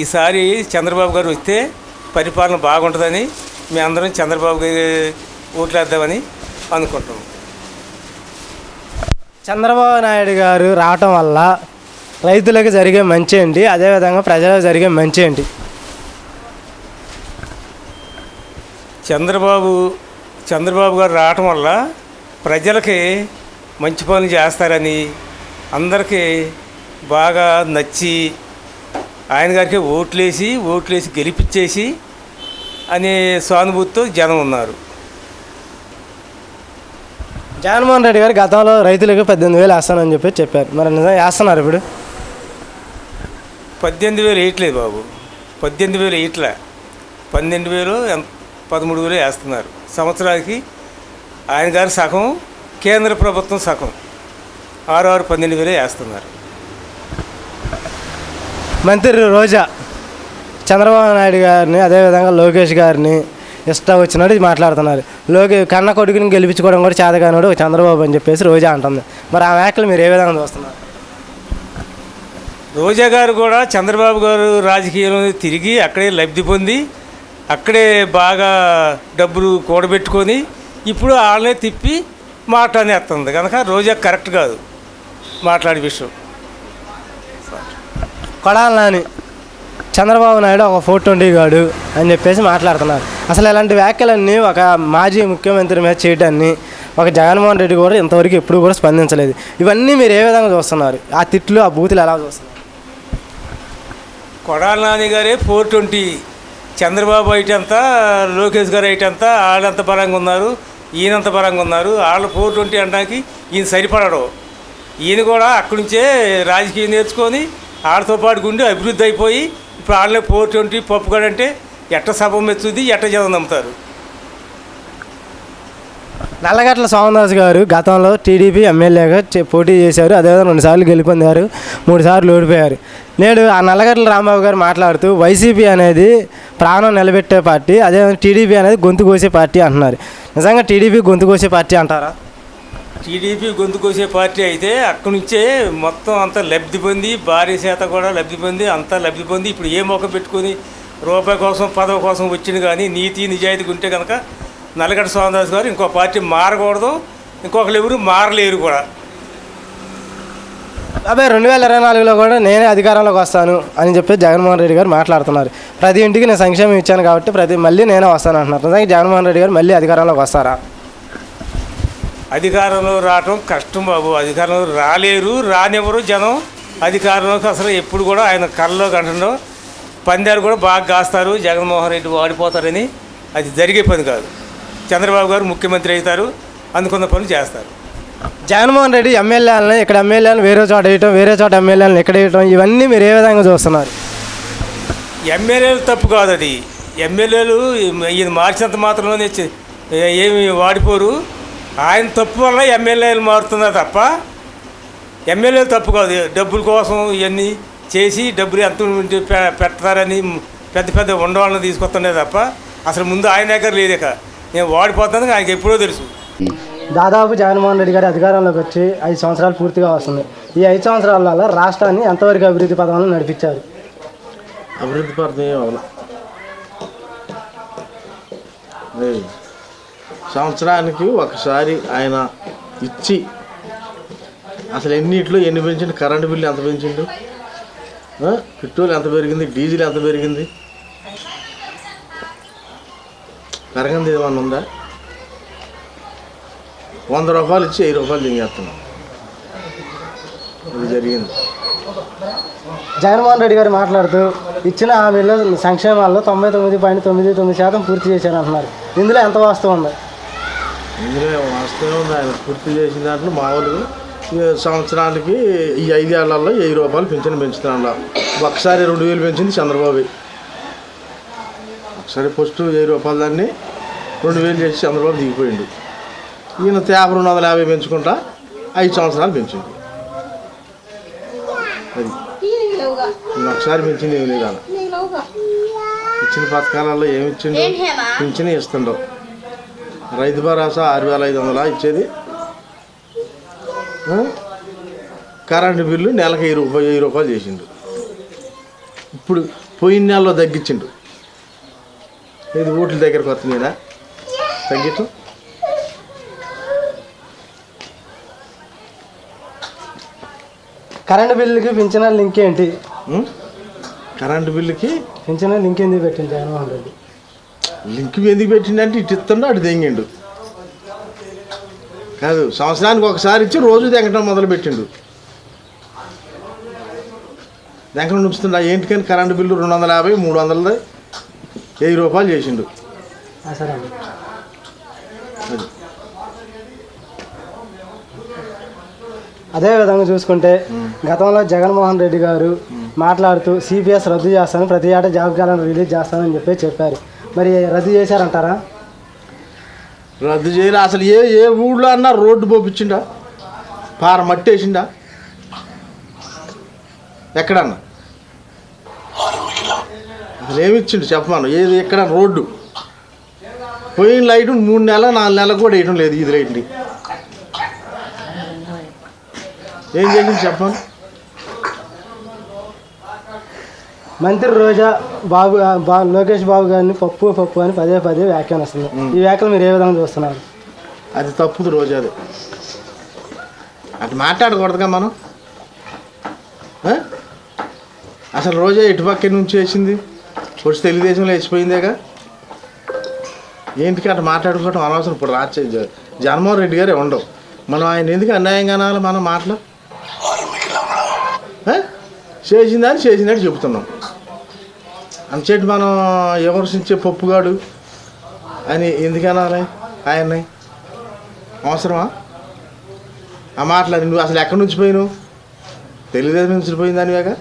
ఈసారి చంద్రబాబు గారు వస్తే పరిపాలన బాగుంటుందని మేము అందరం చంద్రబాబు గారి ఓట్లేద్దామని అనుకుంటున్నాం. చంద్రబాబు నాయుడు గారు రావటం వల్ల రైతులకు జరిగే మంచి ఏంటి, అదేవిధంగా ప్రజలకు జరిగే మంచి ఏంటి? చంద్రబాబు గారు రావటం వల్ల ప్రజలకి మంచి పనులు చేస్తారని అందరికీ బాగా నచ్చి ఆయన గారికి ఓట్లేసి గెలిపించేసి అనే సానుభూతితో జనం ఉన్నారు. జగన్మోహన్ రెడ్డి గారు గతంలో రైతులకు 18,000 వేస్తానని చెప్పారు. మరి నిజంగా వేస్తున్నారు ఇప్పుడు? 18,000 వేయట్లేదు బాబు. 18,000 వేయట్లే. 12,000 13,000 వేస్తున్నారు. సంవత్సరానికి ఆయన గారు సగం, కేంద్ర ప్రభుత్వం సగం, 12,000 వేస్తున్నారు. మంత్రి రోజా చంద్రబాబు నాయుడు గారిని అదేవిధంగా లోకేష్ గారిని ఇష్టం వచ్చినట్టు మాట్లాడుతున్నారు. కన్న కొడుకుని గెలిపించుకోవడం కూడా చేతగానోడు చంద్రబాబు అని చెప్పేసి రోజా అంటుంది. మరి ఆ వ్యాఖ్యలు మీరు ఏ విధంగా చూస్తున్నారు? రోజా గారు కూడా చంద్రబాబు గారు రాజకీయంలో తిరిగి అక్కడే లబ్ధి పొంది అక్కడే బాగా డబ్బులు కూడబెట్టుకొని ఇప్పుడు వాళ్ళనే తిప్పి మాట్లాడేస్తుంది కనుక రోజా కరెక్ట్ కాదు మాట్లాడే విషయం. కొడాలి నాని చంద్రబాబు నాయుడు ఒక 420 గాడు అని చెప్పేసి మాట్లాడుతున్నారు. అసలు ఇలాంటి వ్యాఖ్యలన్నీ ఒక మాజీ ముఖ్యమంత్రి మీద చేయడాన్ని ఒక జగన్మోహన్ రెడ్డి కూడా ఇంతవరకు ఎప్పుడు కూడా స్పందించలేదు. ఇవన్నీ మీరు ఏ విధంగా చూస్తున్నారు? ఆ తిట్లు, ఆ బూతులు ఎలా చూస్తున్నారు? కొడాలి నాని గారే 420, చంద్రబాబు అయిటంతా, లోకేష్ గారు అయిటంతా వాళ్ళంత బలంగా ఉన్నారు, ఈయనంత బలంగా ఉన్నారు. వాళ్ళు 420 అనడానికి ఈయన సరిపడడు. ఈయన కూడా అక్కడి నుంచే రాజకీయం నేర్చుకొని వాళ్ళతో పాటు గుండి అభివృద్ధి అయిపోయి ఇప్పుడు వాళ్ళే 420 పప్పుగాడు అంటే ఎట్ట సభ మెచ్చుద్ది, ఎట్ట జనం నమ్ముతారు? నల్లగట్ల సోమదాస్ గారు గతంలో టీడీపీ ఎమ్మెల్యేగా పోటీ చేశారు. అదేవిధంగా 2 సార్లు గెలుపొందారు, 3 సార్లు ఓడిపోయారు. నేడు ఆ నల్లగట్ల రాంబాబు గారు మాట్లాడుతూ వైసీపీ అనేది ప్రాణం నిలబెట్టే పార్టీ, అదేవిధంగా టీడీపీ అనేది గొంతు కోసే పార్టీ అంటున్నారు. నిజంగా టీడీపీ గొంతు కోసే పార్టీ అంటారా? టీడీపీ గొంతు కోసే పార్టీ అయితే అక్కడి నుంచే మొత్తం అంతా లబ్ధి పొంది, భారీ శాత కూడా లబ్ధి పొంది, అంతా లబ్ధి పొంది ఇప్పుడు ఏ మొక్క పెట్టుకొని రూపాయి కోసం పదవి కోసం వచ్చింది. కానీ నీతి నిజాయితీగా ఉంటే కనుక నల్లగడ్డ సోమదాస్ గారు ఇంకో పార్టీ మారకూడదు, ఇంకొకరు ఎవరు మారలేరు కూడా. అబ్బాయి 2024లో కూడా నేనే అధికారంలోకి వస్తాను అని చెప్పి జగన్మోహన్ రెడ్డి గారు మాట్లాడుతున్నారు. ప్రతి ఇంటికి నేను సంక్షేమం ఇచ్చాను కాబట్టి మళ్ళీ నేనే వస్తాను అంటున్నారు. నిజంగా జగన్మోహన్ రెడ్డి గారు మళ్ళీ అధికారంలోకి వస్తారా? అధికారంలో రావటం కష్టం బాబు. అధికారంలో రాలేరు, రానివ్వరు జనం. అధికారంలోకి అసలు ఎప్పుడు కూడా ఆయన కళ్ళలో గంటలో పందాలు కూడా బాగా కాస్తారు. జగన్మోహన్ రెడ్డి వాడిపోతారని అది జరిగే పని కాదు. చంద్రబాబు గారు ముఖ్యమంత్రి అవుతారు, అనుకున్న పనులు చేస్తారు. జగన్మోహన్ రెడ్డి ఎమ్మెల్యేలను ఇక్కడ ఎమ్మెల్యేలను వేరే చోట వేయటం, వేరే చోట ఎమ్మెల్యేలను ఇక్కడ వేయటం, ఇవన్నీ మీరు ఏ విధంగా చూస్తున్నారు? ఎమ్మెల్యేలు తప్పు కాదు అది. ఎమ్మెల్యేలు ఈయన మార్చినంత మాత్రంలోనే ఏమి వాడిపోరు. ఆయన తప్పు వల్ల ఎమ్మెల్యేలు మారుతున్నారు తప్ప ఎమ్మెల్యేలు తప్పు కాదు. డబ్బుల కోసం ఇవన్నీ చేసి డబ్బులు ఎంత పెడతారని పెద్ద పెద్ద ఉండవాళ్ళని తీసుకొస్తుండే తప్ప అసలు ముందు ఆయన దగ్గర లేదేక నేను వాడిపోతాను ఆయనకి ఎప్పుడో తెలుసు. దాదాపు జగన్మోహన్ రెడ్డి గారి అధికారంలోకి వచ్చి 5 సంవత్సరాలు పూర్తిగా వస్తుంది. ఈ 5 సంవత్సరాల వల్ల రాష్ట్రాన్ని ఎంతవరకు అభివృద్ధి పథంలో నడిపించారు? అభివృద్ధి పథం సంవత్సరానికి ఒకసారి ఆయన ఇచ్చి అసలు ఎన్ని పెంచిండు, కరెంటు బిల్లు ఎంత పెంచిండు, పెట్రోల్ ఎంత పెరిగింది, డీజిల్ ఎంత పెరిగింది, పెరగంది ఏమన్నా ఉందా? 100 రూపాయలు ఇచ్చి 1000 రూపాయలు దింగేస్తున్నాం. ఇది జరిగింది. జగన్మోహన్ రెడ్డి గారు మాట్లాడుతూ ఇచ్చిన హామీలో సంక్షేమాల్లో 99.99% పూర్తి చేశారంటున్నారు. ఇందులో ఎంత వాస్తవం ఉంది? ఇందులో వాస్తవం ఉంది. ఆయన పూర్తి చేసిన దాంట్లో మామూలుగా సంవత్సరానికి ఈ 5 ఏళ్లలో 1000 రూపాయలు పింఛను పెంచుతున్నా. ఒకసారి 2000 పెంచింది చంద్రబాబు. ఒకసారి ఫస్ట్ 1000 రూపాయలు దాన్ని 2000 చేసి చంద్రబాబు దిగిపోయిండు. ఈయన 250 పెంచుకుంటా 5 సంవత్సరాలు పెంచింది. అది ఒకసారి పెంచింది ఏమి లేదా? ఇచ్చిన పథకాలలో ఏమి ఇచ్చిండు? పింఛను ఇస్తుండవు. రైతు భరోసా 6500 ఇచ్చేది. కరెంటు బిల్లు నెలకు 1000 రూపాయలు చేసిండు. ఇప్పుడు పోయిన నెలలో తగ్గించిండు. ఇది ఓట్ల దగ్గరకు వస్తున్నాయినా తగ్గించు. కరెంటు బిల్లుకి పింఛన లింక్ ఏంటి? కరెంటు బిల్లుకి పింఛన లింక్ ఎందుకు పెట్టింది జగన్మోహన్ రెడ్డి? లింక్ ఎందుకు పెట్టిండంటే ఇటు ఇస్తుండో అటు తెంగిండు. కాదు, సంవత్సరానికి ఒకసారి ఇచ్చి రోజు తెంగటం మొదలు పెట్టిండు. తెంగడం చూపిస్తుండ ఏంటికని కరెంటు బిల్లు 250, 300, 1000 రూపాయలు చేసిండు. సరే అండి. అది అదేవిధంగా చూసుకుంటే గతంలో జగన్మోహన్ రెడ్డి గారు మాట్లాడుతూ సిపిఎస్ రద్దు చేస్తాను, ప్రతి ఏటా జాబ్ క్యాలెండర్ రిలీజ్ చేస్తానని చెప్పారు. మరి రద్దు చేశారంటారా? రద్దు చేయాలి. అసలు ఏ ఊళ్ళో అన్నా రోడ్డు పోపించిండా? పార మట్టి వేసిండా? ఎక్కడన్నా అసలు ఏమి ఇచ్చిండు చెప్పమాను? ఏది ఎక్కడ రోడ్డు పోయిన లైట్ 3 నెలలు 4 నెలలకు కూడా వేయటం లేదు. ఇది లైట్ని ఏం చేసింది చెప్పాను? మంత్రి రోజా లోకేష్ బాబు గారిని పప్పు అని పదే వ్యాఖ్యానిస్తుంది. ఈ వ్యాఖ్యలు మీరు ఏ విధంగా చూస్తున్నారు? అది తప్పుదు రోజాది. అటు మాట్లాడకూడదుగా మనం. అసలు రోజా ఇటుపక్క నుంచి వేసింది, వచ్చి తెలుగుదేశంలో వేసిపోయిందేగా. ఏంటికి అటు మాట్లాడుకోవటం అనవసరం. ఇప్పుడు జగన్మోహన్ రెడ్డి గారే ఉండవు. మనం ఆయన ఎందుకు అన్యాయంగా అనాలి? మనం మాటలు చేసిందని చెబుతున్నాం. అంచేటి మనం విమర్శించే పప్పుగాడు అని ఎందుకు అనాలి ఆయన్ని? అవసరమా ఆ మాటలు? నువ్వు అసలు ఎక్కడి నుంచి పోయినావు? తెలుగుదేశం నుంచి పోయింది దానివేగా.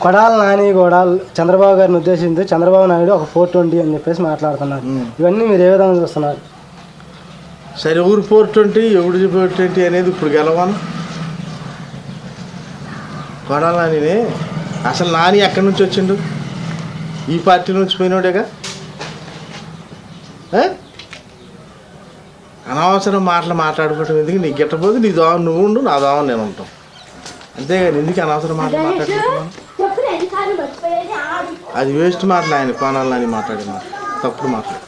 కొడాల నాని కూడా చంద్రబాబు గారిని ఉద్దేశించి చంద్రబాబు నాయుడు ఒక 420 అని చెప్పేసి మాట్లాడుతున్నారు. ఇవన్నీ మీరు ఏ విధంగా చూస్తున్నారు? సరే, ఊరు 420 ఎవడు 420 అనేది ఇప్పుడు గెలవాను. కొడాల నానినే అసలు నాని ఎక్కడి నుంచి వచ్చిండు? ఈ పార్టీ నుంచి పోయినోడేగా. అనవసరం మాట్లాడుకోవటం ఎందుకు? నీకు గిట్టపోతే నీ దోమ నువ్వు ఉండు, నా దోమ నేను ఉంటాం. అంతేగాని ఎందుకు అనవసరం మాట్లాడుకుంటున్నాను? అది వేస్ట్ మాటలు. ఆయన కోణాలని మాట్లాడిన తప్పుడు మాటలు.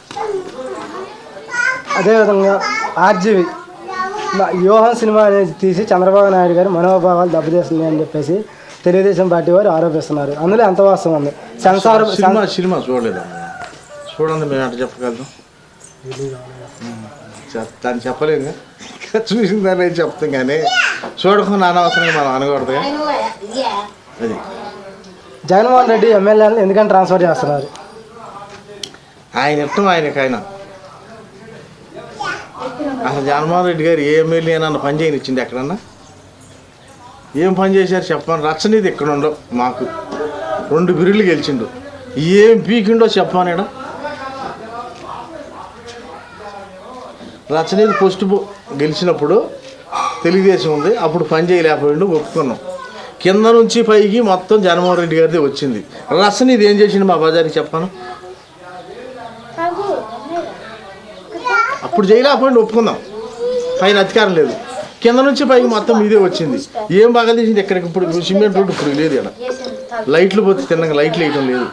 అదేవిధంగా ఆర్జీవి వ్యూహం సినిమా అనేది తీసి చంద్రబాబు నాయుడు గారి మనోభావాలు దెబ్బతీస్తుంది అని చెప్పేసి తెలుగుదేశం పార్టీ వారు ఆరోపిస్తున్నారు. అందులో ఎంత వాస్తవం ఉంది? సెన్సార్ సినిమా చూడలేదు. చూడండి, మేము అట్లా చెప్పగలుగుతాం. దాన్ని చెప్పలేము. చూసిన దాన్ని చెప్తాం కానీ చూడకుండా అనవసరంగా మనం అనకూడదుగా. అది జగన్మోహన్ రెడ్డి ఎమ్మెల్యేలను ఎందుకని ట్రాన్స్ఫర్ చేస్తున్నారు? ఆయన ఇష్టం ఆయనకైనా. అసలు జగన్మోహన్ రెడ్డి గారు ఏ ఎమ్మెల్యే నన్ను పని చేయనిచ్చింది ఎక్కడన్నా? ఏం పని చేశారు చెప్పమని? రచ్చనీది ఇక్కడ ఉండవు. మాకు 2 బిర్రులు గెలిచిండు. ఏం పీకిండో చెప్పాను. ఇక్కడ రచ్చనీది ఫస్ట్ గెలిచినప్పుడు తెలుగుదేశం ఉంది, అప్పుడు పని చేయలేకపోయిండు, ఒప్పుకున్నాం. కింద నుంచి పైకి మొత్తం జగన్మోహన్ రెడ్డి గారిది వచ్చింది. రచ్చనీది ఏం చేసిండు మా బజార్కి చెప్పాను? అప్పుడు చేయలేకపోయిండు, ఒప్పుకుందాం. పైన అధికారం లేదు, కింద నుంచి పైకి మొత్తం మీదే వచ్చింది. ఏం బాగా తీసింది ఎక్కడికి? ఇప్పుడు సిమెంట్ రోడ్డు ఇప్పుడు లేదు. ఇక్కడ లైట్లు పోతే తిన్నాక లైట్లు వేయటం లేదు.